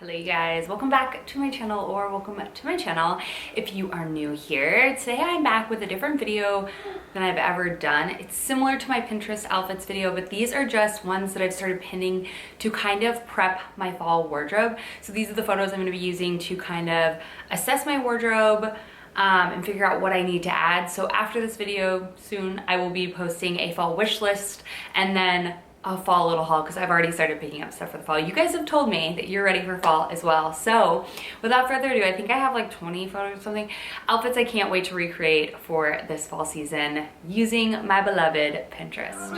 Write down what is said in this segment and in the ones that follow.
Hello you guys, welcome back to my channel, or welcome to my channel if you are new here. Today I'm back with a different video than I've ever done. It's similar to my Pinterest outfits video, but these are just ones that I've started pinning to kind of prep my fall wardrobe. So these are the photos I'm going to be using to kind of assess my wardrobe and figure out what I need to add. So after this video soon, I will be posting a fall wish list and then a fall little haul, because I've already started picking up stuff for the fall. You guys have told me that you're ready for fall as well. So without further ado, I think I have like 20 photos or something, outfits I can't wait to recreate for this fall season using my beloved Pinterest.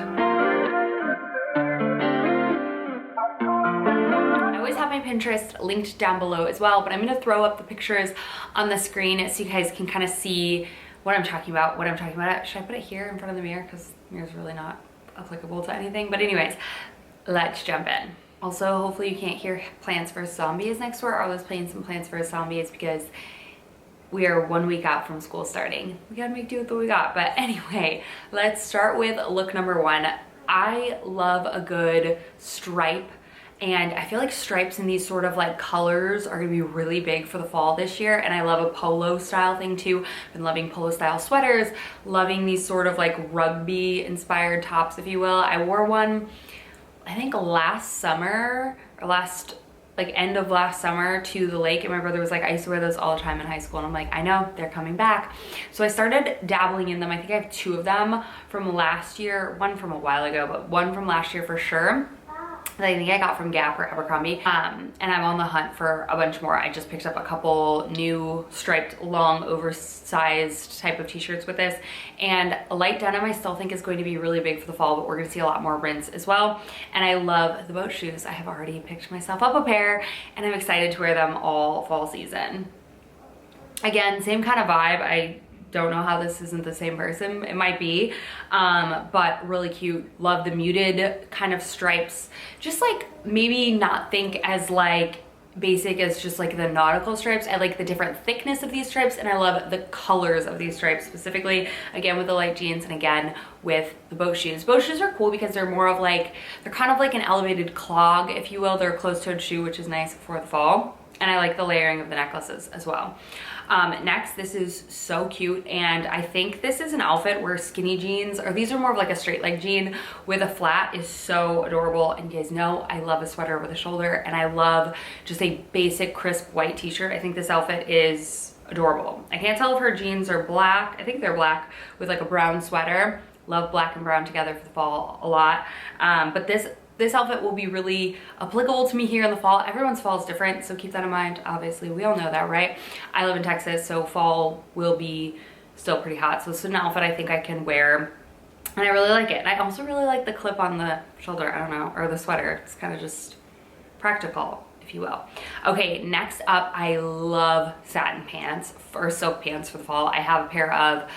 I always have my Pinterest linked down below as well, but I'm gonna throw up the pictures on the screen so you guys can kind of see what I'm talking about, Should I put it here in front of the mirror? Because the mirror's really not applicable to anything, but anyways, let's jump in. Also, hopefully you can't hear Plants vs Zombies next door. Arlo's playing some Plants vs Zombies because we are 1 week out from school starting. We gotta make do with what we got. But anyway, let's start with look number one. I love a good stripe, and I feel like stripes in these sort of like colors are gonna be really big for the fall this year. And I love a polo style thing too. I've been loving polo style sweaters, loving these sort of like rugby inspired tops, if you will. I wore one, I think last summer, or end of last summer, to the lake, and my brother was like, I used to wear those all the time in high school, and I'm like, I know, they're coming back. So I started dabbling in them. I think I have two of them from last year, one from a while ago, but one from last year for sure, that I think I got from Gap or Abercrombie. And I'm on the hunt for a bunch more. I just picked up a couple new striped long oversized type of t-shirts with this, and a light denim I still think is going to be really big for the fall, but we're gonna see a lot more rinse as well. And I love the boat shoes. I have already picked myself up a pair, and I'm excited to wear them all fall season. Again, same kind of vibe. I don't know how this isn't the same person. It might be, but really cute. Love the muted kind of stripes. Just like maybe not think as like basic as just like the nautical stripes. I like the different thickness of these stripes, and I love the colors of these stripes specifically, again with the light jeans and again with the boat shoes. Boat shoes are cool because they're more of like, they're kind of like an elevated clog, if you will. They're a closed-toed shoe, which is nice for the fall. And I like the layering of the necklaces as well. Next, this is so cute, and I think this is an outfit where skinny jeans, or these are more of like a straight leg jean with a flat, is so adorable. And you guys know I love a sweater over the shoulder, and I love just a basic crisp white t-shirt. I think this outfit is adorable. I can't tell if her jeans are black. I think they're black with like a brown sweater. Love black and brown together for the fall a lot. But this outfit will be really applicable to me here in the fall. Everyone's fall is different, so keep that in mind. Obviously, we all know that, right? I live in Texas, so fall will be still pretty hot. So this is an outfit I think I can wear, and I really like it. And I also really like the clip on the shoulder, I don't know, or the sweater. It's kind of just practical, if you will. Okay, next up, I love satin pants or silk pants for the fall. I have a pair of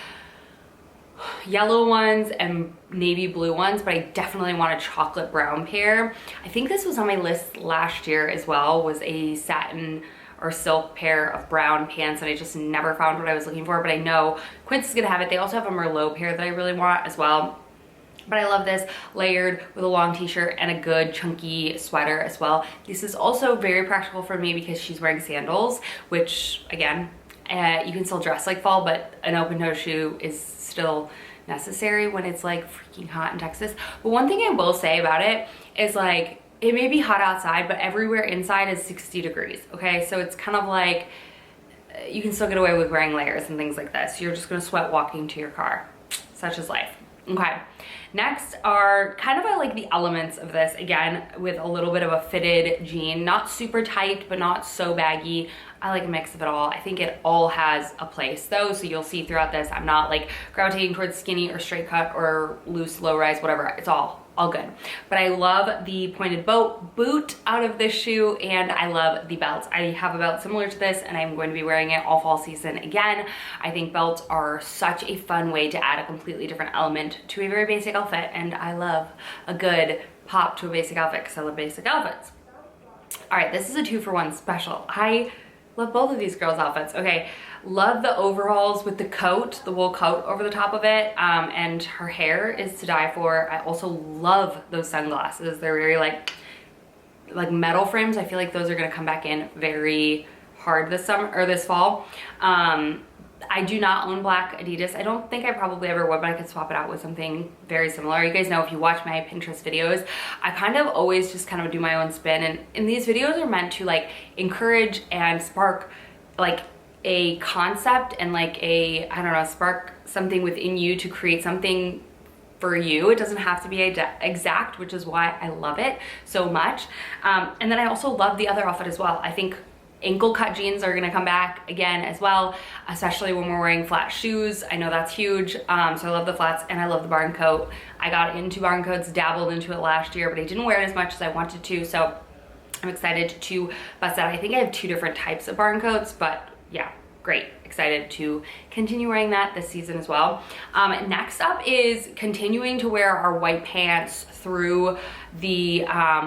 yellow ones and navy blue ones, but I definitely want a chocolate brown pair. I think this was on my list last year as well, was a satin or silk pair of brown pants, and I just never found what I was looking for, but I know Quince is gonna have it. They also have a Merlot pair that I really want as well. But I love this layered with a long t-shirt and a good chunky sweater as well. This is also very practical for me because she's wearing sandals, which again, you can still dress like fall, but an open-toe shoe is still necessary when it's like freaking hot in Texas. But one thing I will say about it is, like, it may be hot outside, but everywhere inside is 60 degrees, okay? So it's kind of like, you can still get away with wearing layers and things like this. You're just gonna sweat walking to your car. Such is life. Okay, next are kind of like the elements of this, again with a little bit of a fitted jean, not super tight but not so baggy. I like a mix of it all. I think it all has a place though, so you'll see throughout this I'm not like gravitating towards skinny or straight cut or loose low rise, whatever. It's all good. But I love the pointed boot out of this shoe, and I love the belt. I have a belt similar to this, and I'm going to be wearing it all fall season again. I think belts are such a fun way to add a completely different element to a very basic outfit, and I love a good pop to a basic outfit because I love basic outfits. All right, this is a 2-for-1 special. I love both of these girls' outfits. Okay, love the overalls with the coat, the wool coat over the top of it, and her hair is to die for. I also love those sunglasses. They're very like like metal frames. I feel like those are gonna come back in very hard this summer or this fall. I do not own black Adidas. I don't think I probably ever would, but I could swap it out with something very similar. You guys know, if you watch my Pinterest videos, I kind of always just kind of do my own spin, and these videos are meant to like encourage and spark like a concept and like a, I don't know, spark something within you to create something for you. It doesn't have to be exact, which is why I love it so much. And then I also love the other outfit as well. I think ankle cut jeans are gonna come back again as well, especially when we're wearing flat shoes. I know that's huge. So I love the flats and I love the barn coat. I got into barn coats, dabbled into it last year, but I didn't wear it as much as I wanted to. So I'm excited to bust out. I think I have 2 different types of barn coats, but yeah, great. Excited to continue wearing that this season as well. Next up is continuing to wear our white pants through the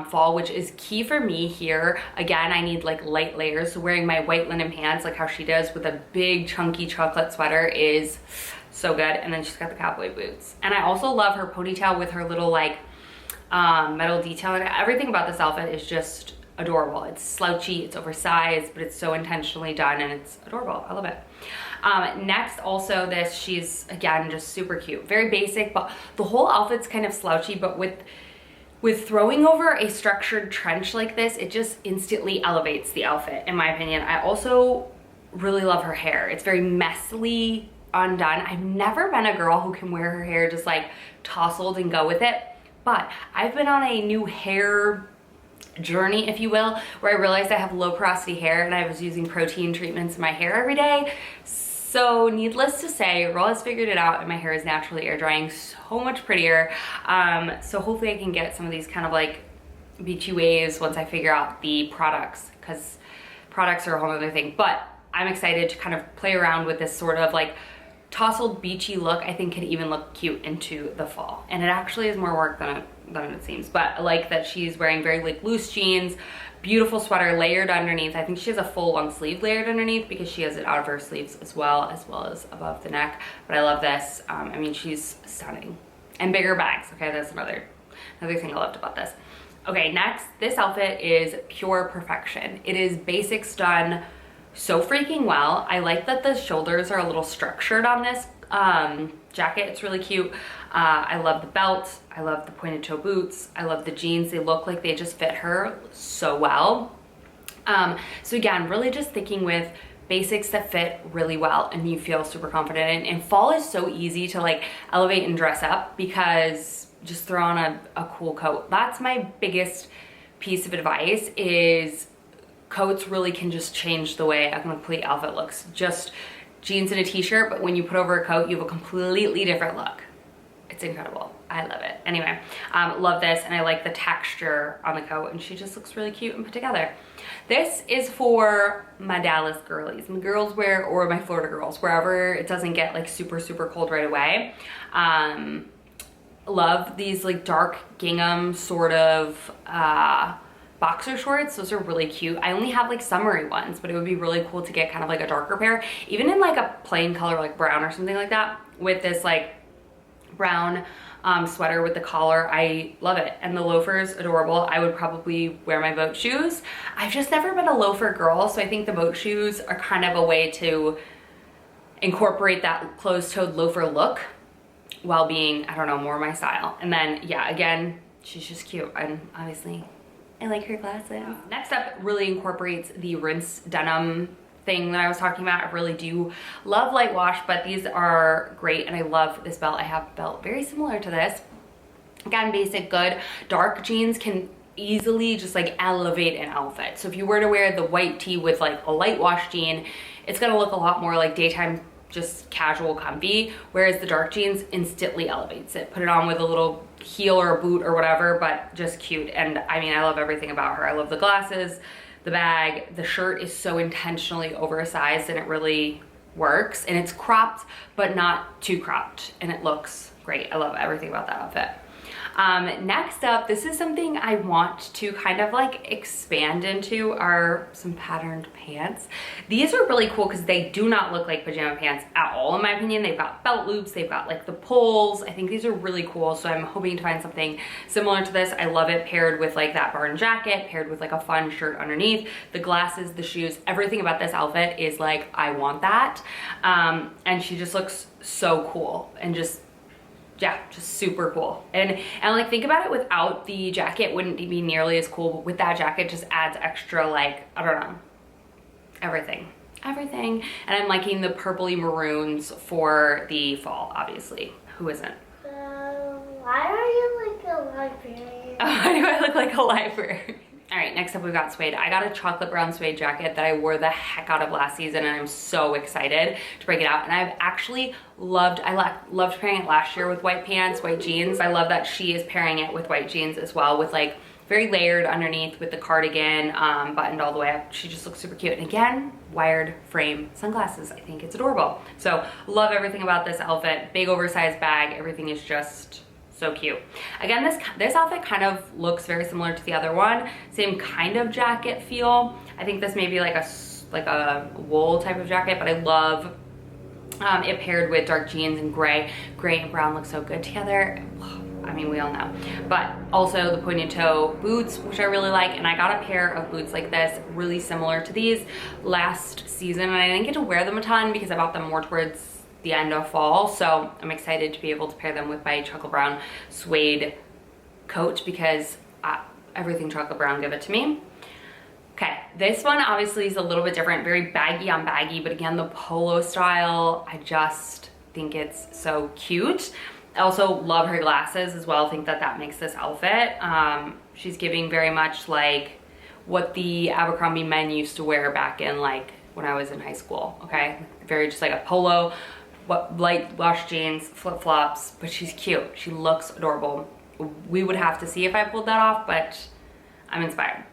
fall, which is key for me here. Again, I need like light layers. So wearing my white linen pants, like how she does with a big chunky chocolate sweater, is so good. And then she's got the cowboy boots. And I also love her ponytail with her little like metal detail. And everything about this outfit is just adorable. It's slouchy, it's oversized, but it's so intentionally done and it's adorable. I love it. Next, also this, she's again just super cute, very basic, but the whole outfit's kind of slouchy, but with throwing over a structured trench like this, it just instantly elevates the outfit, in my opinion. I also really love her hair. It's very messily undone. I've never been a girl who can wear her hair just like tousled and go with it, but I've been on a new hair journey, if you will, where I realized I have low porosity hair and I was using protein treatments in my hair every day. So needless to say, Ro has figured it out and my hair is naturally air drying so much prettier. So hopefully I can get some of these kind of like beachy waves once I figure out the products, because products are a whole other thing. But I'm excited to kind of play around with this sort of like tousled beachy look. I think can even look cute into the fall, and it actually is more work than it seems. But I like that she's wearing very like loose jeans, beautiful sweater layered underneath. I think she has a full long sleeve layered underneath because she has it out of her sleeves as well as above the neck. But I love this. I mean, she's stunning. And bigger bags. Okay, that's another thing I loved about this. Okay, next, this outfit is pure perfection. It is basics done so freaking well. I like that the shoulders are a little structured on this jacket. It's really cute. I love the belt. I love the pointed toe boots. I love the jeans. They look like they just fit her so well. So again, really just sticking with basics that fit really well and you feel super confident in. And fall is so easy to like elevate and dress up because just throw on a cool coat. That's my biggest piece of advice, is coats really can just change the way a complete outfit looks. Just jeans and a t-shirt, but when you put over a coat, you have a completely different look. It's incredible. I love it. Anyway, love this, and I like the texture on the coat, and she just looks really cute and put together. This is for my Dallas girlies, my girls wear, or my Florida girls, wherever it doesn't get like super, super cold right away. Love these like dark gingham sort of boxer shorts. Those are really cute. I only have like summery ones, but it would be really cool to get kind of like a darker pair, even in like a plain color like brown or something like that, with this like brown sweater with the collar. I love it. And the loafers, adorable. I would probably wear my boat shoes. I've just never been a loafer girl, so I think the boat shoes are kind of a way to incorporate that closed-toed loafer look while being, I don't know, more my style. And then yeah, again, she's just cute, and obviously I like her glasses. Next up really incorporates the rinse denim thing that I was talking about. I really do love light wash, but these are great, and I love this belt. I have a belt very similar to this. Again, basic, good. Dark jeans can easily just like elevate an outfit. So if you were to wear the white tee with like a light wash jean, it's gonna look a lot more like daytime, just casual, comfy, whereas the dark jeans instantly elevates it. Put it on with a little heel or a boot or whatever, but just cute. And I mean, I love everything about her. I love the glasses, the bag. The shirt is so intentionally oversized, and it really works. And it's cropped, but not too cropped, and it looks great. I love everything about that outfit. Next up, this is something I want to kind of like expand into, are some patterned pants. These are really cool because they do not look like pajama pants at all, in my opinion. They've got belt loops, they've got like the pulls. I think these are really cool, so I'm hoping to find something similar to this. I love it paired with like that barn jacket, paired with like a fun shirt underneath. The glasses, the shoes, everything about this outfit is like, I want that. And she just looks so cool and just, yeah, just super cool. And like, think about it, without the jacket wouldn't be nearly as cool, but with that jacket just adds extra, like, I don't know, everything. And I'm liking the purpley maroons for the fall, obviously. Who isn't? Why are you like a librarian? Why do I look like a librarian? All right, next up we've got Suede. I got a chocolate brown suede jacket that I wore the heck out of last season, and I'm so excited to break it out. And I've actually loved pairing it last year with white pants, white jeans. I love that she is pairing it with white jeans as well, with like very layered underneath with the cardigan buttoned all the way up. She just looks super cute. And again, wired frame sunglasses. I think it's adorable. So love everything about this outfit. Big oversized bag. Everything is just so cute. Again, this outfit kind of looks very similar to the other one. Same kind of jacket feel. I think this may be like a wool type of jacket, but I love it paired with dark jeans and gray. Gray and brown look so good together. I mean, we all know. But also the pointed toe boots, which I really like. And I got a pair of boots like this, really similar to these, last season. And I didn't get to wear them a ton because I bought them more towards the end of fall, so I'm excited to be able to pair them with my chocolate brown suede coat, because everything chocolate brown, give it to me. Okay, this one obviously is a little bit different, very baggy on baggy, but again, the polo style, I just think it's so cute. I also love her glasses as well. I think that makes this outfit. She's giving very much like what the Abercrombie men used to wear back in like when I was in high school, okay? Very just like a polo, light wash jeans, flip-flops, but she's cute. She looks adorable. We would have to see if I pulled that off, but I'm inspired.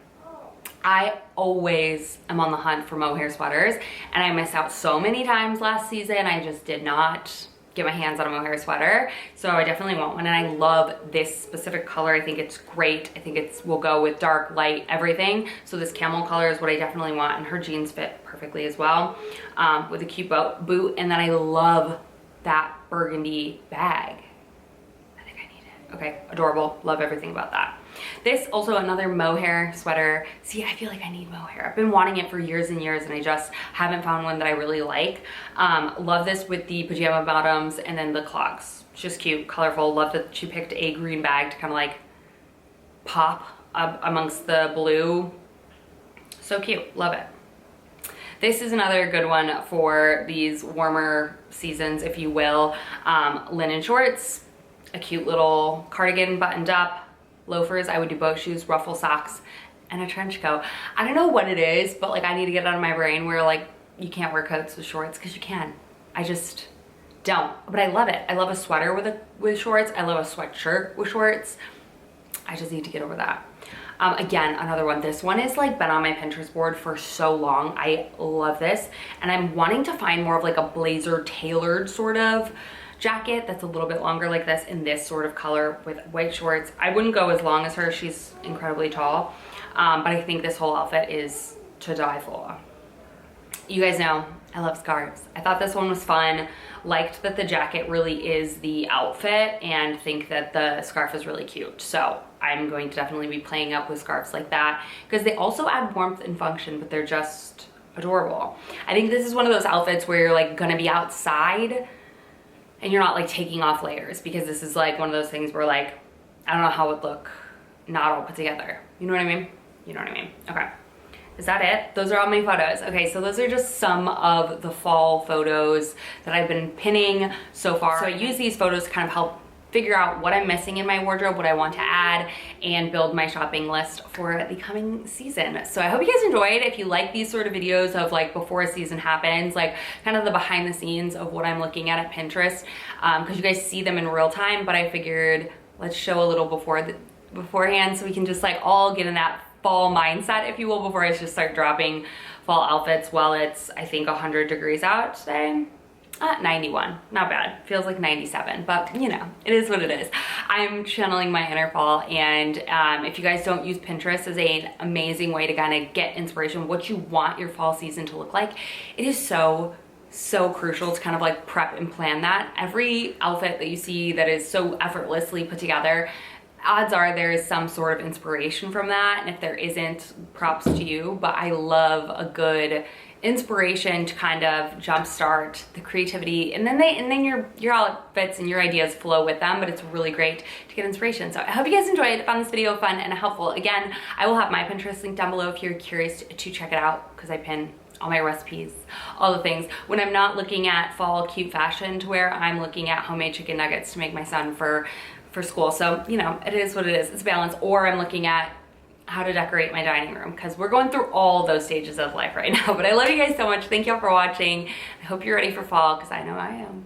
I always am on the hunt for mohair sweaters, and I missed out so many times last season. I just did not get my hands on a mohair sweater, so I definitely want one. And I love this specific color. I think it's great. I think will go with dark, light, everything. So this camel color is what I definitely want, and her jeans fit perfectly as well, with a cute boot. And then I love that burgundy bag. I think I need it. Okay, adorable. Love everything about that. This also another mohair sweater. See, I feel like I need mohair. I've been wanting it for years and years, and I just haven't found one that I really like. Love this with the pajama bottoms and then the clogs. It's just cute, colorful. Love that she picked a green bag to kind of like pop up amongst the blue. So cute, love it. This is another good one for these warmer seasons, if you will. Linen shorts, a cute little cardigan buttoned up, loafers. I would do boat shoes, ruffle socks, and a trench coat. I don't know what it is, but like I need to get it out of my brain where like you can't wear coats with shorts, because you can. I just don't. But I love it. I love a sweater with shorts. I love a sweatshirt with shorts. I just need to get over that. Again, another one. This one is like been on my Pinterest board for so long. I love this, and I'm wanting to find more of like a blazer tailored sort of jacket that's a little bit longer like this in this sort of color with white shorts. I wouldn't go as long as her. She's incredibly tall, but I think this whole outfit is to die for. You guys know I love scarves. I thought this one was fun. Liked that the jacket really is the outfit, and think that the scarf is really cute. So I'm going to definitely be playing up with scarves like that, because they also add warmth and function, but they're just adorable. I think this is one of those outfits where you're like gonna be outside and you're not like taking off layers, because this is like one of those things where like, I don't know how it would look not all put together. You know what I mean? You know what I mean? Okay. Is that it? Those are all my photos. Okay, so those are just some of the fall photos that I've been pinning so far. So I use these photos to kind of help figure out what I'm missing in my wardrobe, what I want to add, and build my shopping list for the coming season. So I hope you guys enjoyed. If you like these sort of videos of like before a season happens, like kind of the behind the scenes of what I'm looking at Pinterest, because you guys see them in real time, but I figured let's show a little beforehand so we can just like all get in that fall mindset, if you will, before I just start dropping fall outfits while it's, I think, 100 degrees out today. 91, not bad. Feels like 97, but you know, it is what it is. I'm channeling my inner fall, and if you guys don't use Pinterest as an amazing way to kind of get inspiration, what you want your fall season to look like, it is so crucial to kind of like prep and plan that. Every outfit that you see that is so effortlessly put together, odds are there is some sort of inspiration from that, and if there isn't, props to you. But I love a good inspiration to kind of jumpstart the creativity, and then your outfits and your ideas flow with them. But it's really great to get inspiration. So I hope you guys enjoyed, found this video fun and helpful. Again, I will have my Pinterest link down below if you're curious to check it out, because I pin all my recipes, all the things. When I'm not looking at fall cute fashion to wear, I'm looking at homemade chicken nuggets to make my son for school. So, you know, it is what it is. It's a balance. Or I'm looking at how to decorate my dining room, because we're going through all those stages of life right now. But I love you guys so much. Thank y'all for watching. I hope you're ready for fall, because I know I am.